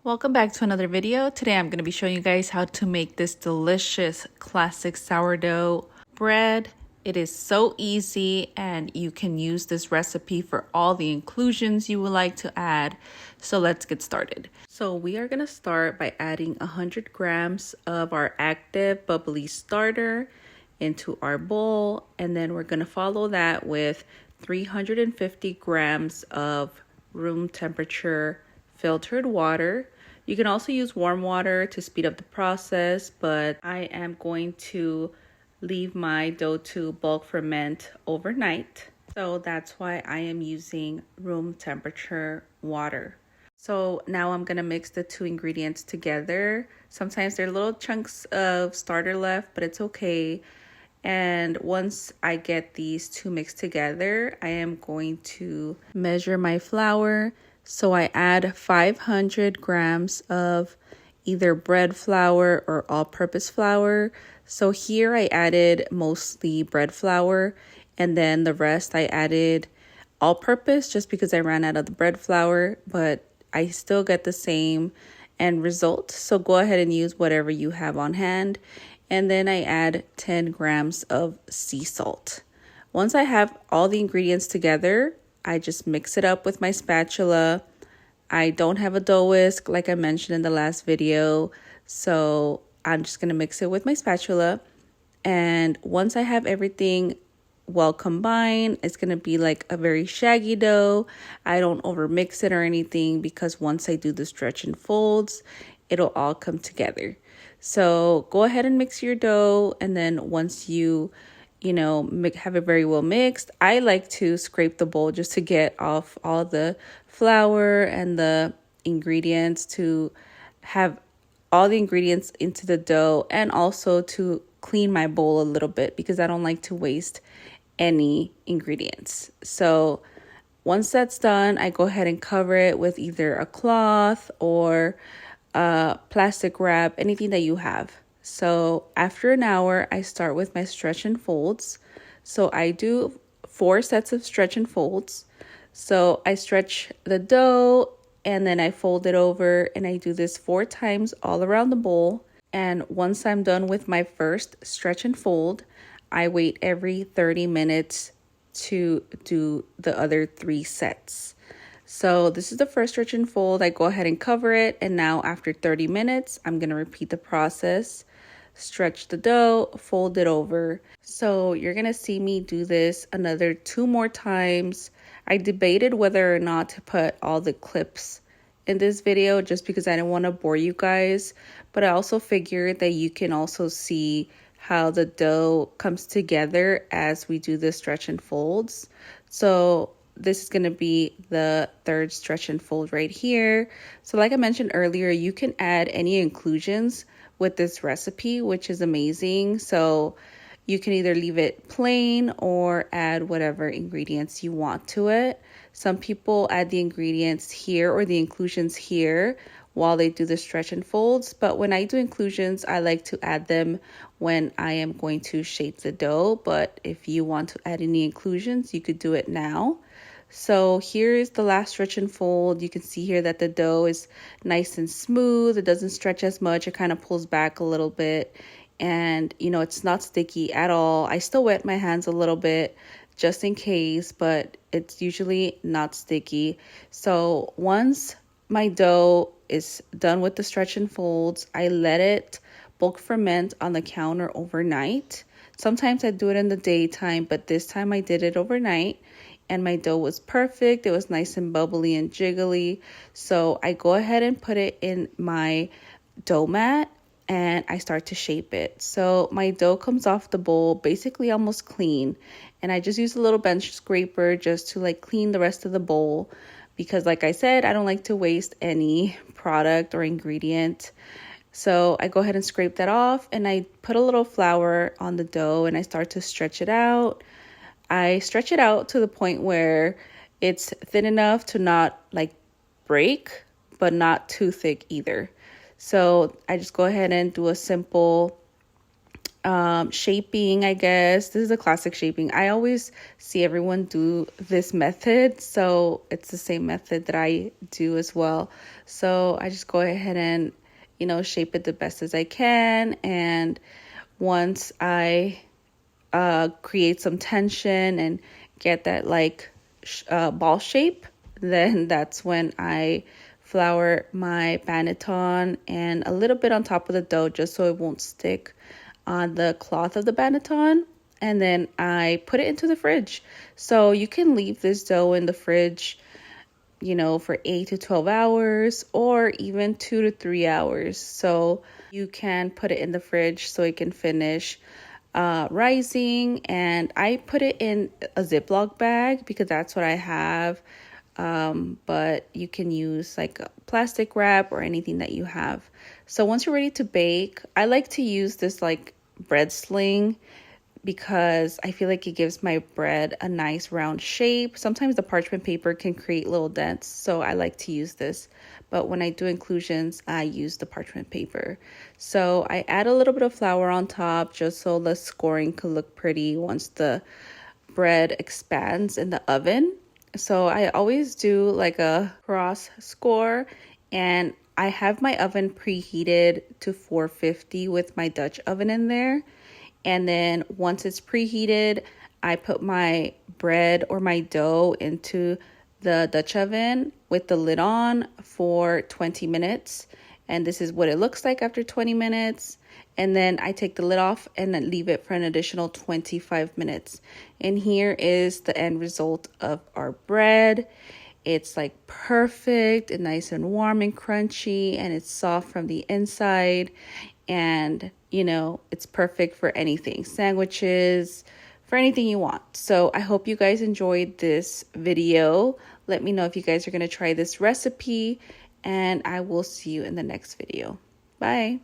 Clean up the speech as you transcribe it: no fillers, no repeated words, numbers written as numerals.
Welcome back to another video. Today I'm going to be showing you guys how to make this delicious classic sourdough bread. It is so easy and you can use this recipe for all the inclusions you would like to add. So let's get started. So we are going to start by adding 100 grams of our active bubbly starter into our bowl, and then we're going to follow that with 350 grams of room temperature filtered water. You can also use warm water to speed up the process, but I am going to leave my dough to bulk ferment overnight. So that's why I am using room temperature water. So now I'm gonna mix the two ingredients together. Sometimes there are little chunks of starter left, but it's okay. And once I get these two mixed together, I am going to measure my flour. So I add 500 grams of either bread flour or all-purpose flour. So here I added mostly bread flour, and then the rest I added all-purpose just because I ran out of the bread flour, but I still get the same end result. So go ahead and use whatever you have on hand. And then I add 10 grams of sea salt. Once I have all the ingredients together, I just mix it up with my spatula. I don't have a dough whisk like I mentioned in the last video, so I'm just going to mix it with my spatula. And once I have everything well combined, it's going to be like a very shaggy dough. I don't over mix it or anything because once I do the stretch and folds, it'll all come together. So go ahead and mix your dough, and then once you have it very well mixed, I like to scrape the bowl just to get off all the flour and the ingredients, to have all the ingredients into the dough, and also to clean my bowl a little bit because I don't like to waste any ingredients. So once that's done, I go ahead and cover it with either a cloth or plastic wrap, anything that you have. So after an hour, I start with my stretch and folds. So I do 4 sets of stretch and folds. So I stretch the dough and then I fold it over, and I do this 4 times all around the bowl. And once I'm done with my first stretch and fold, I wait every 30 minutes to do the other 3 sets. So this is the first stretch and fold. I go ahead and cover it, and now after 30 minutes, I'm going to repeat the process. Stretch the dough, fold it over. So you're going to see me do this another 2 more times. I debated whether or not to put all the clips in this video just because I didn't want to bore you guys, but I also figured that you can also see how the dough comes together as we do the stretch and folds. So this is going to be the 3rd stretch and fold right here. So like I mentioned earlier, you can add any inclusions with this recipe, which is amazing. So you can either leave it plain or add whatever ingredients you want to it. Some people add the ingredients here or the inclusions here while they do the stretch and folds, but when I do inclusions, I like to add them when I am going to shape the dough. But if you want to add any inclusions, you could do it now. So here is the last stretch and fold. You can see here that the dough is nice and smooth. It doesn't stretch as much. It kind of pulls back a little bit. And, it's not sticky at all. I still wet my hands a little bit just in case, but it's usually not sticky. So once my dough is done with the stretch and folds, I let it bulk ferment on the counter overnight. Sometimes I do it in the daytime, but this time I did it overnight. And my dough was perfect. It was nice and bubbly and jiggly. So I go ahead and put it in my dough mat and I start to shape it. So my dough comes off the bowl basically almost clean. And I just use a little bench scraper just to clean the rest of the bowl. Because like I said, I don't like to waste any product or ingredient. So I go ahead and scrape that off, and I put a little flour on the dough and I start to stretch it out. I stretch it out to the point where it's thin enough to not break, but not too thick either. So I just go ahead and do a simple shaping, I guess. This is a classic shaping. I always see everyone do this method, so it's the same method that I do as well. So I just go ahead and, shape it the best as I can. And once I create some tension and get that ball shape, then that's when I flour my banneton and a little bit on top of the dough just so it won't stick on the cloth of the banneton. And then I put it into the fridge. So you can leave this dough in the fridge, for 8 to 12 hours or even 2 to 3 hours. So you can put it in the fridge so it can finish rising. And I put it in a Ziploc bag because that's what I have. But you can use like a plastic wrap or anything that you have. So once you're ready to bake, I like to use this like bread sling because I feel like it gives my bread a nice round shape. Sometimes the parchment paper can create little dents, so I like to use this. But when I do inclusions, I use the parchment paper. So I add a little bit of flour on top just so the scoring could look pretty once the bread expands in the oven. So I always do like a cross score, and I have my oven preheated to 450 with my Dutch oven in there. And then once it's preheated, I put my bread or my dough into the Dutch oven with the lid on for 20 minutes. And this is what it looks like after 20 minutes. And then I take the lid off and then leave it for an additional 25 minutes. And here is the end result of our bread. It's like perfect and nice and warm and crunchy, and it's soft from the inside. And it's perfect for anything, sandwiches, for anything you want. So I hope you guys enjoyed this video. Let me know if you guys are going to try this recipe, and I will see you in the next video. Bye.